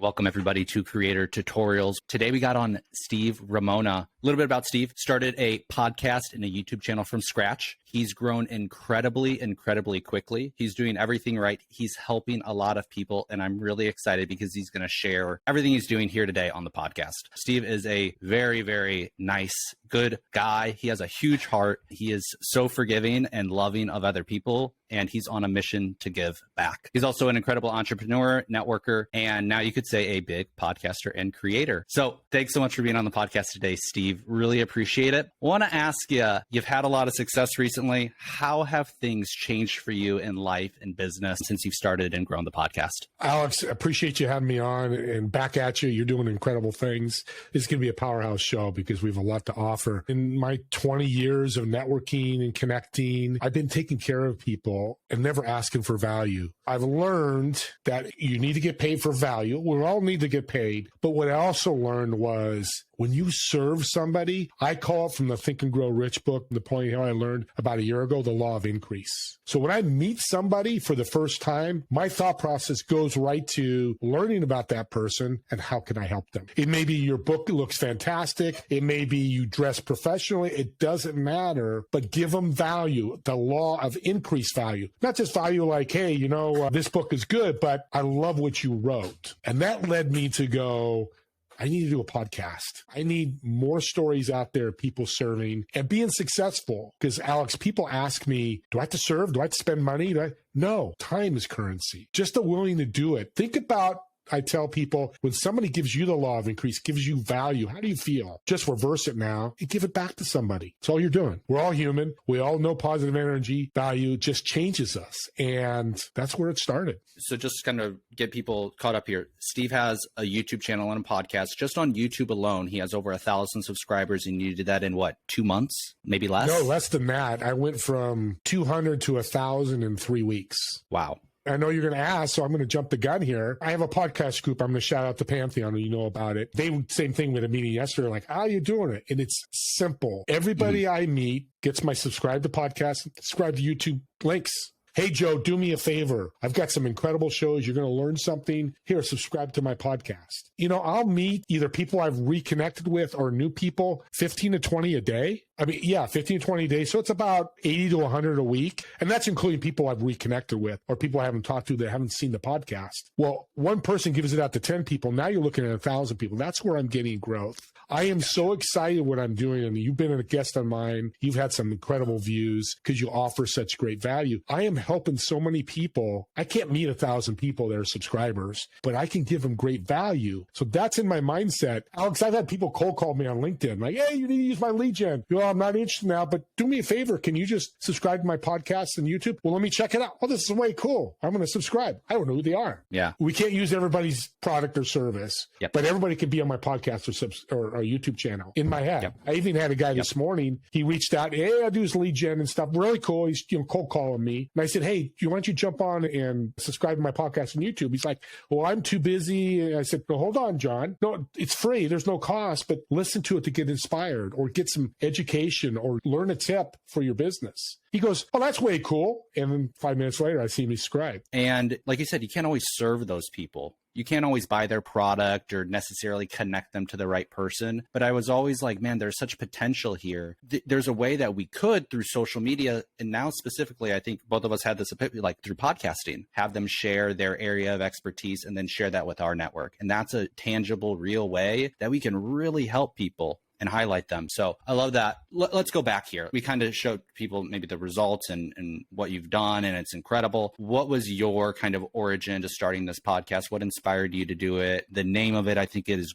Welcome everybody to Creator Tutorials. Today we got on Steve Ramona. A little bit about Steve. Started a podcast and a YouTube channel from scratch. He's grown incredibly quickly. He's doing everything right. He's helping a lot of people, and I'm really excited because he's going to share everything he's doing here today on the podcast. Steve is a very, very nice, good guy. He has a huge heart. He is so forgiving and loving of other people, and he's on a mission to give back. He's also an incredible entrepreneur, networker, and now you could say a big podcaster and creator. So thanks so much for being on the podcast today, Steve. Really appreciate it. I want to ask you, you've had a lot of success recently. How have things changed for you in life and business since you've started and grown the podcast? Alex, appreciate you having me on, and back at you. You're doing incredible things. It's going to be a powerhouse show because we have a lot to offer. In my 20 years of networking and connecting, I've been taking care of people and never asking for value. I've learned that you need to get paid for value. We all need to get paid. But what I also learned was when you serve somebody, I call it from the Think and Grow Rich book, the point how I learned about a year ago, the law of increase. So when I meet somebody for the first time, my thought process goes right to learning about that person and how can I help them? It may be your book looks fantastic. It may be you dress professionally. It doesn't matter, but give them value, the law of increase value. Not just value like, hey, this book is good, but I love what you wrote. And that led me to go, I need to do a podcast. I need more stories out there, people serving and being successful. Because Alex, people ask me, do I have to serve? Do I have to spend money? No, time is currency. Just the willing to do it. Think about, I tell people, when somebody gives you the law of increase, gives you value, how do you feel? Just reverse it now and give it back to somebody. That's all you're doing. We're all human. We all know positive energy. Value just changes us. And that's where it started. So just kind of get people caught up here. Steve has a YouTube channel and a podcast. Just on YouTube alone, he has over 1,000 subscribers, and you did that in what, 2 months? Maybe less? No, less than that. I went from 200 to 1,000 in 3 weeks. Wow. I know you're going to ask, so I'm going to jump the gun here. I have a podcast group. I'm going to shout out to Pantheon, you know about it. They same thing with a meeting yesterday, like, how are you doing it? And it's simple. Everybody I meet gets my subscribe to podcast, subscribe to YouTube links. Hey, Joe, do me a favor. I've got some incredible shows. You're going to learn something. Here, subscribe to my podcast. I'll meet either people I've reconnected with or new people, 15 to 20 a day. 15 to 20 days. So it's about 80 to 100 a week. And that's including people I've reconnected with or people I haven't talked to that haven't seen the podcast. Well, one person gives it out to 10 people. Now you're looking at 1,000 people. That's where I'm getting growth. I am so excited what I'm doing. And you've been a guest on mine. You've had some incredible views because you offer such great value. I am helping so many people. I can't meet 1,000 people that are subscribers, but I can give them great value. So that's in my mindset. Alex, I've had people cold call me on LinkedIn like, hey, you need to use my lead gen. I'm not interested now, but do me a favor. Can you just subscribe to my podcast on YouTube? Well, let me check it out. Oh, this is way cool. I'm going to subscribe. I don't know who they are. Yeah. We can't use everybody's product or service, but everybody can be on my podcast or YouTube channel in my head. I even had a guy this morning. He reached out. Hey, I do his lead gen and stuff. Really cool. He's cold calling me. And I said, hey, why don't you jump on and subscribe to my podcast on YouTube? He's like, well, I'm too busy. And I said, no, hold on, John. No, it's free. There's no cost, but listen to it to get inspired or get some education or learn a tip for your business. He goes, oh, that's way cool. And then 5 minutes later, I see him subscribe. And like you said, you can't always serve those people. You can't always buy their product or necessarily connect them to the right person. But I was always like, man, there's such potential here. There's a way that we could through social media. And now specifically, I think both of us had this like through podcasting, have them share their area of expertise and then share that with our network. And that's a tangible, real way that we can really help people and highlight them. So I love that. Let's go back here. We kind of showed people maybe the results and what you've done, and it's incredible. What was your kind of origin to starting this podcast? What inspired you to do it? The name of it, I think it's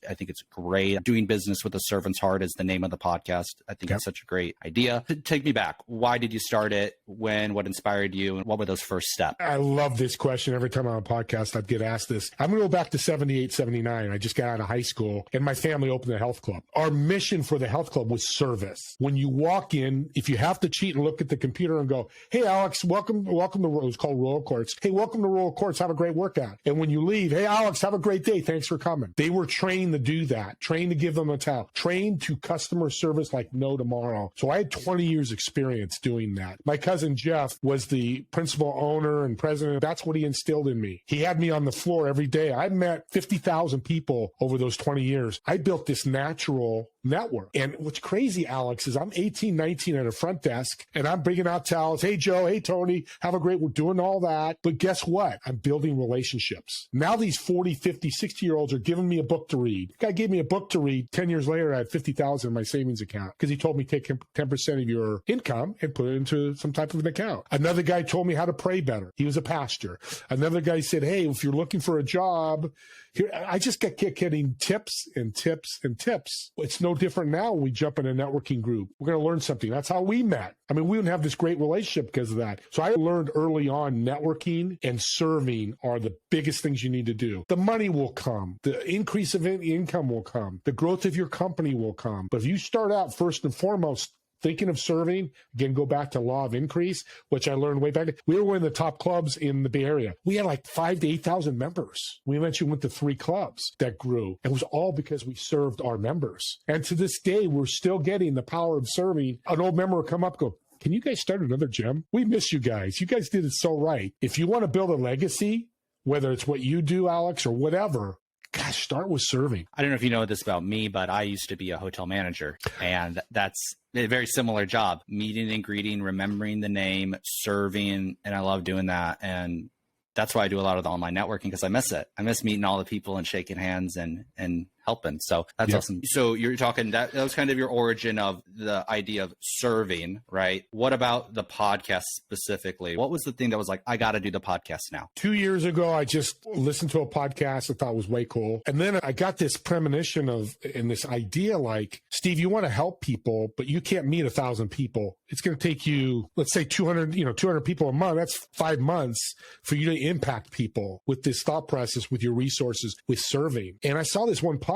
great. Doing Business with a Servant's Heart is the name of the podcast. I think it's such a great idea. Take me back. Why did you start it? When? What inspired you? And what were those first steps? I love this question. Every time I'm on a podcast, I'd get asked this. I'm going to go back to 78, 79. I just got out of high school and my family opened a health club. Our mission mission for the health club was service. When you walk in, if you have to cheat and look at the computer and go, hey, Alex, welcome to, it was called Royal Courts. Hey, welcome to Royal Courts. Have a great workout. And when you leave, hey, Alex, have a great day. Thanks for coming. They were trained to do that, trained to give them a towel, trained to customer service like no tomorrow. So I had 20 years experience doing that. My cousin Jeff was the principal owner and president. That's what he instilled in me. He had me on the floor every day. I met 50,000 people over those 20 years. I built this natural network. And what's crazy, Alex, is I'm 18, 19 at a front desk and I'm bringing out towels. Hey, Joe. Hey, Tony. Have a great, we're doing all that. But guess what? I'm building relationships. Now these 40, 50, 60-year-olds are giving me a book to read. The guy gave me a book to read. 10 years later, I had 50,000 in my savings account because he told me take 10% of your income and put it into some type of an account. Another guy told me how to pray better. He was a pastor. Another guy said, hey, if you're looking for a job, here, I just kept getting tips and tips and tips. It's no different now when we jump in a networking group. We're going to learn something. That's how we met. I mean, we wouldn't have this great relationship because of that. So I learned early on networking and serving are the biggest things you need to do. The money will come. The increase of income will come. The growth of your company will come. But if you start out first and foremost thinking of serving, again, go back to law of increase, which I learned way back. We were one of the top clubs in the Bay Area. We had like 5,000 to 8,000 members. We eventually went to 3 clubs that grew. It was all because we served our members. And to this day, we're still getting the power of serving. An old member will come up and go, can you guys start another gym? We miss you guys. You guys did it so right. If you want to build a legacy, whether it's what you do, Alex, or whatever, gosh, start with serving. I don't know if you know this about me, but I used to be a hotel manager, and that's a very similar job, meeting and greeting, remembering the name, serving, and I love doing that. And that's why I do a lot of the online networking, because I miss it. I miss meeting all the people and shaking hands and helping. So that's awesome. So you're talking that was kind of your origin of the idea of serving, right? What about the podcast specifically? What was the thing that was like, I got to do the podcast now? 2 years ago, I just listened to a podcast I thought was way cool. And then I got this premonition and this idea like, Steve, you want to help people, but you can't meet 1,000 people. It's going to take you, let's say 200 people a month. That's 5 months for you to impact people with this thought process, with your resources, with serving. And I saw this one podcast,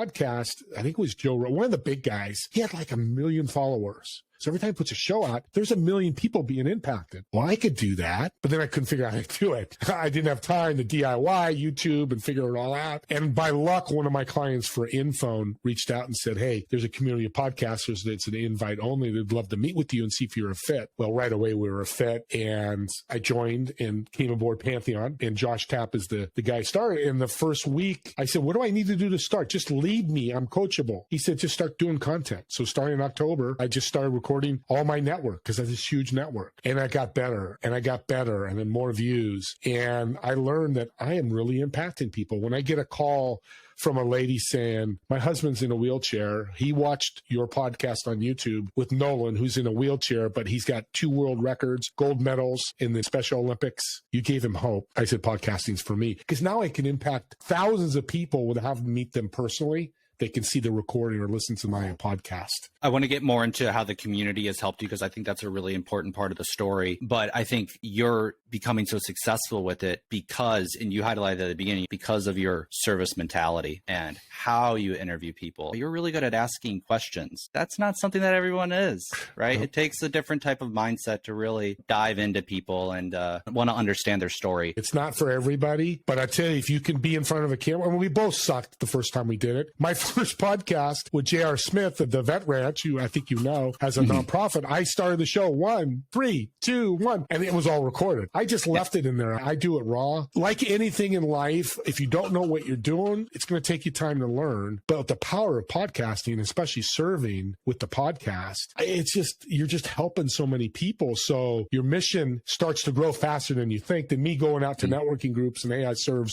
I think it was Joe, one of the big guys. He had like 1 million followers. So every time he puts a show out, there's 1 million people being impacted. Well, I could do that, but then I couldn't figure out how to do it. I didn't have time to DIY YouTube and figure it all out. And by luck, one of my clients for InPhone reached out and said, hey, there's a community of podcasters that's an invite only. They'd love to meet with you and see if you're a fit. Well, right away, we were a fit. And I joined and came aboard Pantheon. And Josh Tapp is the guy started. In the first week, I said, what do I need to do to start? Just lead me. I'm coachable. He said, just start doing content. So starting in October, I just started recording all my network because I have this huge network. And I got better and I got better and then more views. And I learned that I am really impacting people. When I get a call from a lady saying, my husband's in a wheelchair. He watched your podcast on YouTube with Nolan, who's in a wheelchair, but he's got 2 world records, gold medals in the Special Olympics. You gave him hope. I said, podcasting's for me. Because now I can impact thousands of people without having to meet them personally. They can see the recording or listen to my podcast. I want to get more into how the community has helped you, because I think that's a really important part of the story. But I think you're becoming so successful with it because, and you highlighted at the beginning, because of your service mentality and how you interview people. You're really good at asking questions. That's not something that everyone is, right? It takes a different type of mindset to really dive into people and want to understand their story. It's not for everybody, but I tell you, if you can be in front of a camera, and we both sucked the first time we did it. My first podcast with J.R. Smith of the Vet Ranch, who I think you know has a nonprofit, I started the show 1, 3, 2, 1, and it was all recorded. I just left it in there. I do it raw. Like anything in life, if you don't know what you're doing, it's going to take you time to learn. But the power of podcasting, especially serving with the podcast, it's just, you're just helping so many people. So your mission starts to grow faster than you think. Than me going out to networking groups and, hey, I serve,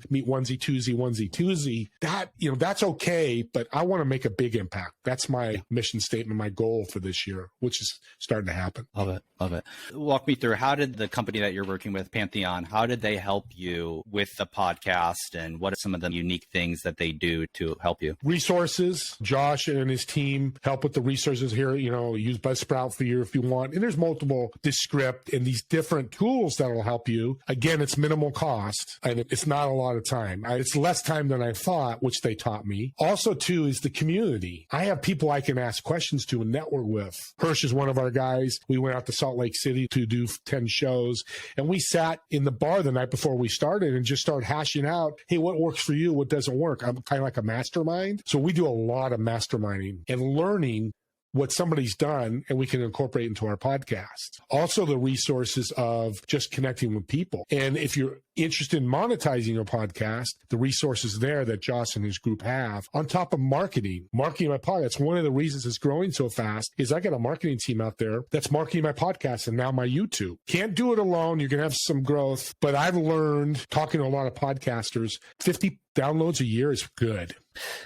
meet onesie, twosie. That, that's okay, but I want to make a big impact. That's my mission statement, my goal for this year, which is starting to happen. Love it. Walk me through, how did the company that you're working with, Pantheon, how did they help you with the podcast, and what are some of the unique things that they do to help you? Resources. Josh and his team help with the resources here. Use Buzzsprout for you if you want. And there's multiple, Descript and these different tools that will help you. Again, it's minimal cost and it's not a lot of time. It's less time than I thought, which they taught me. Also, also, too, is the community. I have people I can ask questions to and network with. Hirsch is one of our guys. We went out to Salt Lake City to do 10 shows, and we sat in the bar the night before we started and just started hashing out, hey, what works for you? What doesn't work? I'm kind of like a mastermind. So we do a lot of masterminding and learning what somebody's done, and we can incorporate into our podcast. Also, the resources of just connecting with people. And if you're interested in monetizing your podcast, the resources there that Josh and his group have, on top of marketing my podcast. One of the reasons it's growing so fast is I got a marketing team out there that's marketing my podcast and now my YouTube. Can't do it alone. You're going to have some growth, but I've learned, talking to a lot of podcasters, 50 downloads a year is good.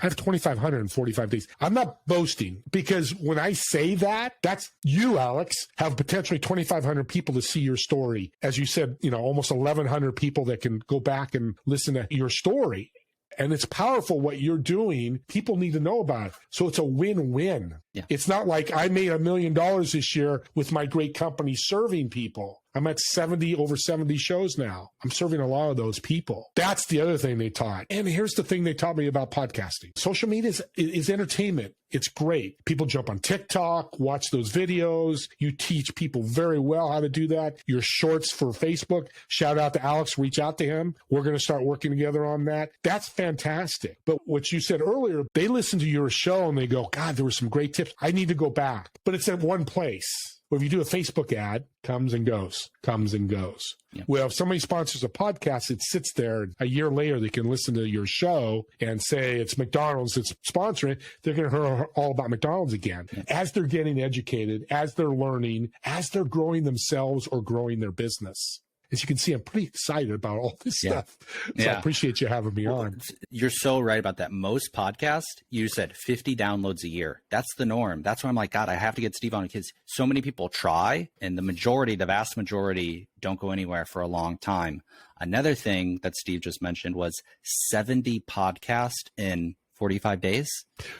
I have 2,500 in 45 days. I'm not boasting, because when I say that, that's you, Alex, have potentially 2,500 people to see your story. As you said, almost 1,100 people that can go back and listen to your story. And it's powerful what you're doing. People need to know about it. So it's a win-win. Yeah. It's not like I made $1 million this year with my great company serving people. I'm at over 70 shows now. I'm serving a lot of those people. That's the other thing they taught. And here's the thing they taught me about podcasting. Social media is entertainment. It's great. People jump on TikTok, watch those videos. You teach people very well how to do that. Your shorts for Facebook. Shout out to Alex. Reach out to him. We're going to start working together on that. That's fantastic. But what you said earlier, they listen to your show and they go, God, there were some great tips. I need to go back. But it's at one place. Well, if you do a Facebook ad, comes and goes. Yeah. Well, if somebody sponsors a podcast, it sits there. A year later, they can listen to your show and say it's McDonald's that's sponsoring it. They're going to hear all about McDonald's again. Yeah. As they're getting educated, as they're learning, as they're growing themselves or growing their business. As you can see, I'm pretty excited about all this stuff. So I appreciate you having me on. You're so right about that. Most podcasts, you said 50 downloads a year. That's the norm. That's why I'm like, God, I have to get Steve on, because so many people try, and the vast majority don't go anywhere for a long time. Another thing that Steve just mentioned was 70 podcasts in 45 days.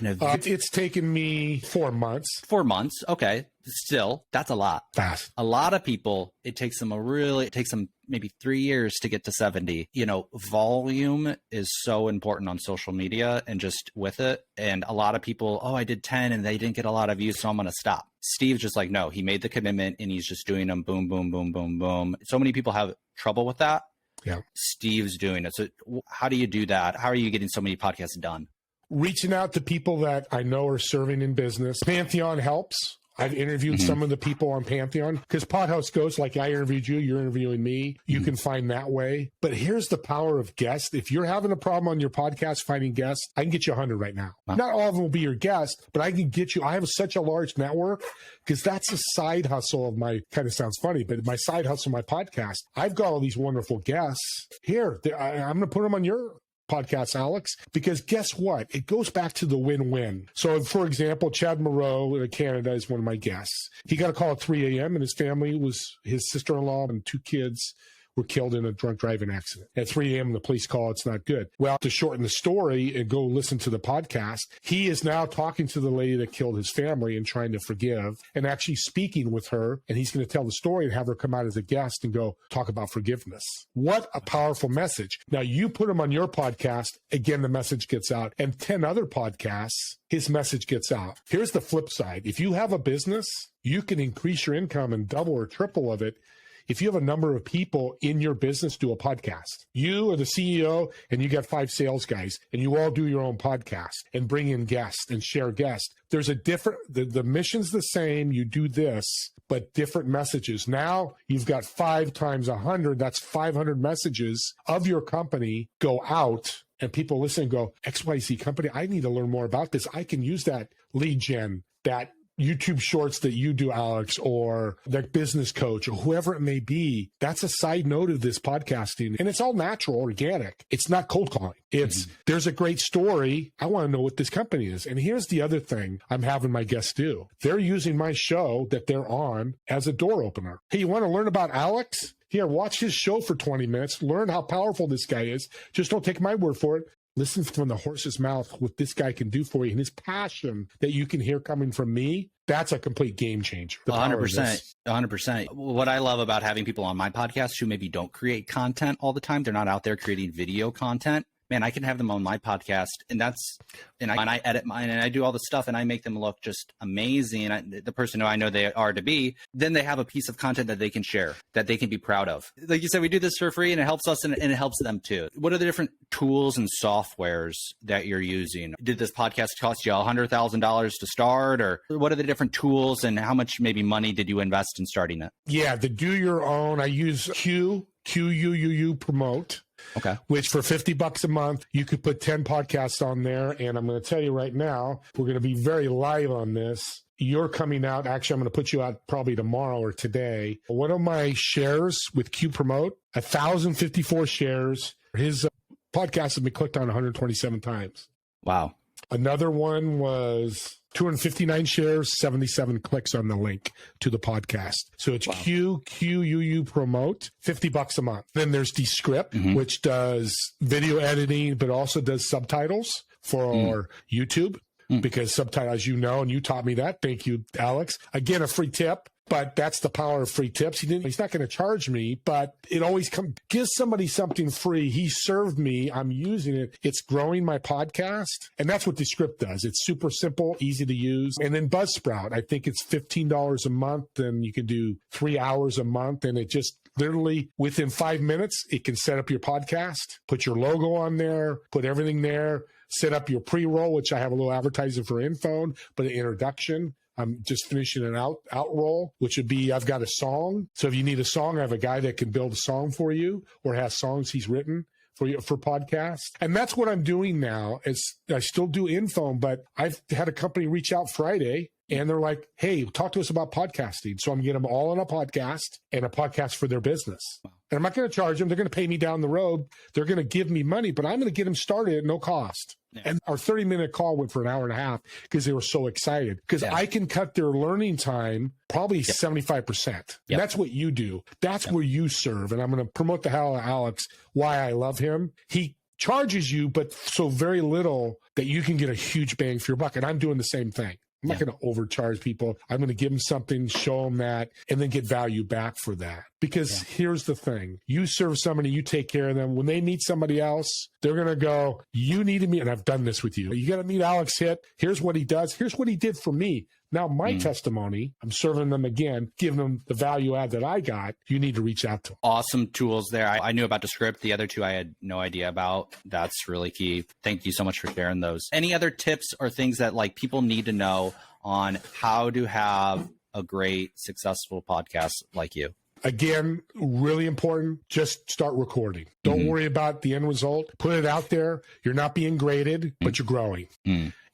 It's taken me 4 months. 4 months. Okay. Still, that's a lot. Fast. A lot of people, it takes them maybe 3 years to get to 70. Volume is so important on social media and just with it. And a lot of people, I did 10 and they didn't get a lot of views, so I'm going to stop. Steve's just like, no, he made the commitment and he's just doing them. Boom, boom, boom, boom, boom. So many people have trouble with that. Yeah. Steve's doing it. So how do you do that? How are you getting so many podcasts done? Reaching out to people that I know are serving in business. Pantheon helps. I've interviewed some of the people on Pantheon, because Podhouse goes like, I interviewed you, you're interviewing me. You can find that way. But here's the power of guests. If you're having a problem on your podcast finding guests, I can get you 100 right now. Wow. Not all of them will be your guest, but I can get you. I have such a large network, because that's a side hustle of my, kind of sounds funny, but my side hustle, my podcast. I've got all these wonderful guests here. I'm going to put them on your podcast, Alex, because guess what? It goes back to the win-win. So, for example, Chad Moreau in Canada is one of my guests. He got a call at 3 a.m. and his family his sister-in-law and 2 kids were killed in a drunk driving accident. At 3 a.m., the police call, it's not good. Well, to shorten the story and go listen to the podcast, he is now talking to the lady that killed his family and trying to forgive and actually speaking with her. And he's going to tell the story and have her come out as a guest and go talk about forgiveness. What a powerful message. Now, you put him on your podcast, again, the message gets out. And 10 other podcasts, his message gets out. Here's the flip side. If you have a business, you can increase your income and double or triple of it if you have a number of people in your business do a podcast. You are the CEO and you got 5 sales guys and you all do your own podcast and bring in guests and share guests. There's a different, the mission's the same. You do this, but different messages. Now you've got 5 times 100. That's 500 messages of your company go out, and people listen and go, XYZ company, I need to learn more about this. I can use that lead gen, that YouTube shorts that you do, Alex, or that business coach or whoever it may be. That's a side note of this podcasting. And it's all natural, organic. It's not cold calling. It's there's a great story. I want to know what this company is. And here's the other thing I'm having my guests do. They're using my show that they're on as a door opener. Hey, you want to learn about Alex? Here, watch his show for 20 minutes. Learn how powerful this guy is. Just don't take my word for it. Listen from the horse's mouth what this guy can do for you, and his passion that you can hear coming from me. That's a complete game changer. 100%. 100%. What I love about having people on my podcast who maybe don't create content all the time, they're not out there creating video content. man, I can have them on my podcast, and I edit mine and I do all the stuff and I make them look just amazing. The person who I know they are to be, then they have a piece of content that they can share, that they can be proud of. Like you said, we do this for free and it helps us and it helps them too. What are the different tools and softwares that you're using? Did this podcast cost you $100,000 to start, or what are the different tools and how much maybe money did you invest in starting it? Yeah, the do your own. I use QUUU Promote. Okay. Which for $50 a month, you could put 10 podcasts on there. And I'm going to tell you right now, we're going to be very live on this. You're coming out. Actually, I'm going to put you out probably tomorrow or today. One of my shares with Q Promote, 1,054 shares. His podcast has been clicked on 127 times. Wow. Another one was 259 shares, 77 clicks on the link to the podcast. So it's QUUU Promote, $50 a month. Then there's Descript, which does video editing, but also does subtitles for YouTube, because subtitles, you know, and you taught me that. Thank you, Alex. Again, a free tip. But that's the power of free tips. He's not going to charge me, but it always gives somebody something free. He served me. I'm using it. It's growing my podcast. And that's what Descript does. It's super simple, easy to use. And then Buzzsprout, I think it's $15 a month, and you can do 3 hours a month. And it just literally within 5 minutes, it can set up your podcast, put your logo on there, put everything there, set up your pre-roll, which I have a little advertising for InPhone, but an introduction. I'm just finishing an out roll, which would be, I've got a song. So if you need a song, I have a guy that can build a song for you or has songs he's written for you for podcasts. And that's what I'm doing now. I still do InPhone, but I've had a company reach out Friday and they're like, hey, talk to us about podcasting. So I'm getting them all on a podcast and a podcast for their business. And I'm not going to charge them. They're going to pay me down the road. They're going to give me money, but I'm going to get them started at no cost. Yeah. And our 30-minute call went for an hour and a half because they were so excited. Because I can cut their learning time probably 75%. And that's what you do. That's where you serve. And I'm going to promote the hell out of Alex, why I love him. He charges you, but so very little that you can get a huge bang for your buck. And I'm doing the same thing. I'm not going to overcharge people. I'm going to give them something, show them that, and then get value back for that. Because here's the thing. You serve somebody, you take care of them. When they meet somebody else, they're going to go, you need to meet, and I've done this with you. You got to meet Alex Hitt. Here's what he does. Here's what he did for me. Now, my testimony, I'm serving them again, giving them the value add that I got. You need to reach out to them. Awesome tools there. I knew about Descript. The other two I had no idea about. That's really key. Thank you so much for sharing those. Any other tips or things that like people need to know on how to have a great, successful podcast like you? Again, really important, just start recording. Don't worry about the end result. Put it out there. You're not being graded, but you're growing.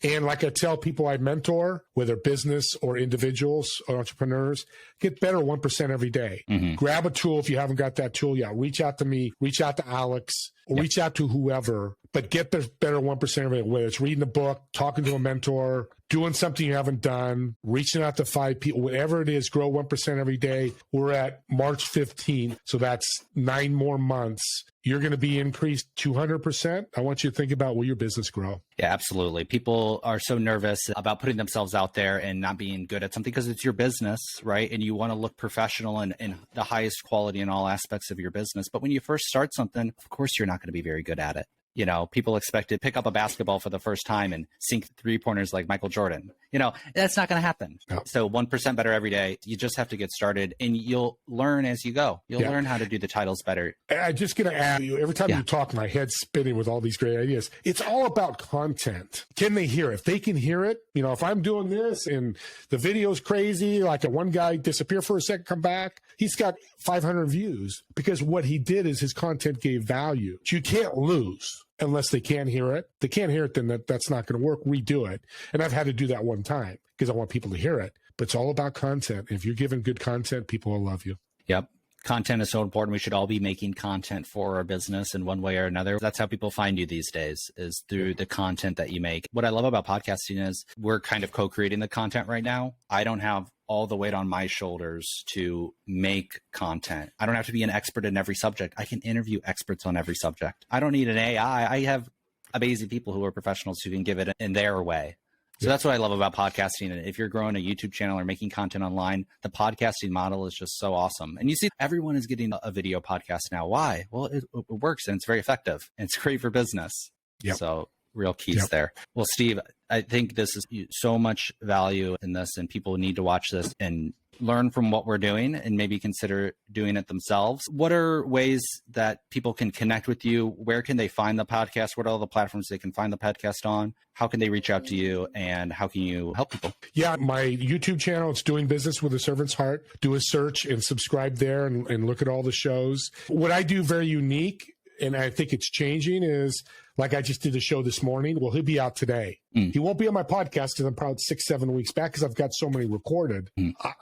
And like I tell people I mentor, whether business or individuals or entrepreneurs, get better 1% every day. Grab a tool if you haven't got that tool yet. Reach out to me, reach out to Alex, or reach out to whoever, but get better 1% every day, whether it's reading a book, talking to a mentor, doing something you haven't done, reaching out to 5 people, whatever it is, grow 1% every day. We're at March 15th, so that's 9 more months. You're going to be increased 200%. I want you to think about, will your business grow? Yeah, absolutely. People are so nervous about putting themselves out there and not being good at something because it's your business, right? And you want to look professional and the highest quality in all aspects of your business. But when you first start something, of course, you're not going to be very good at it. You know, people expect to pick up a basketball for the first time and sink 3-pointers like Michael Jordan. You know, that's not going to happen. No. So 1% better every day. You just have to get started and you'll learn as you go. You'll learn how to do the titles better. I'm just going to add you, every time you talk, my head's spinning with all these great ideas. It's all about content. Can they hear it? If they can hear it, you know, if I'm doing this and the video's crazy, like a one guy disappear for a second, come back, he's got 500 views because what he did is his content gave value. You can't lose. Unless they can't hear it. They can't hear it, then that's not going to work. Redo it. And I've had to do that one time because I want people to hear it. But it's all about content. If you're giving good content, people will love you. Yep. Content is so important. We should all be making content for our business in one way or another. That's how people find you these days, is through the content that you make. What I love about podcasting is we're kind of co-creating the content right now. I don't have all the weight on my shoulders to make content. I don't have to be an expert in every subject. I can interview experts on every subject. I don't need an AI. I have amazing people who are professionals who can give it in their way. So that's what I love about podcasting. And if you're growing a YouTube channel or making content online, the podcasting model is just so awesome. And you see everyone is getting a video podcast now. Why? Well, it works and it's very effective and it's great for business. Yep. So real keys there. Well, Steve, I think this is so much value in this and people need to watch this and learn from what we're doing and maybe consider doing it themselves. What are ways that people can connect with you? Where can they find the podcast? What are all the platforms they can find the podcast on? How can they reach out to you and how can you help people? Yeah, my YouTube channel, it's Doing Business with a Servant's Heart. Do a search and subscribe there and look at all the shows. What I do very unique, and I think it's changing, is like I just did a show this morning. Well, he'll be out today. He won't be on my podcast because I'm probably 6-7 weeks back because I've got so many recorded.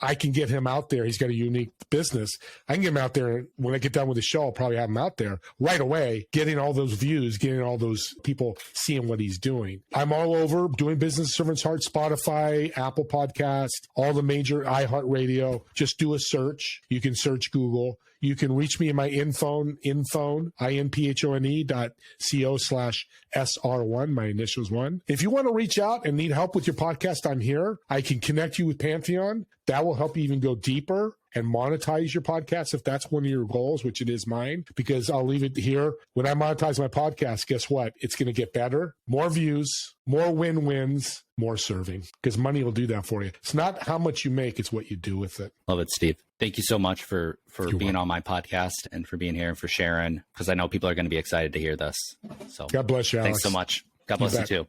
I can get him out there. He's got a unique business. I can get him out there. When I get done with the show, I'll probably have him out there right away, getting all those views, getting all those people seeing what he's doing. I'm all over Doing Business, Servant's Heart, Spotify, Apple Podcast, all the major iHeartRadio. Just do a search. You can search Google. You can reach me in my infone, inphone.co/SR1, my initials 1. If you want to reach out and need help with your podcast, I'm here. I can connect you with Pantheon. That will help you even go deeper and monetize your podcast if that's one of your goals, which it is mine, because I'll leave it here. When I monetize my podcast, guess what? It's going to get better, more views, more win-wins, more serving, because money will do that for you. It's not how much you make, it's what you do with it. Love it, Steve. Thank you so much for being on my podcast and for being here and for sharing, because I know people are going to be excited to hear this. So God bless you, Alex. Thanks so much. God bless you too.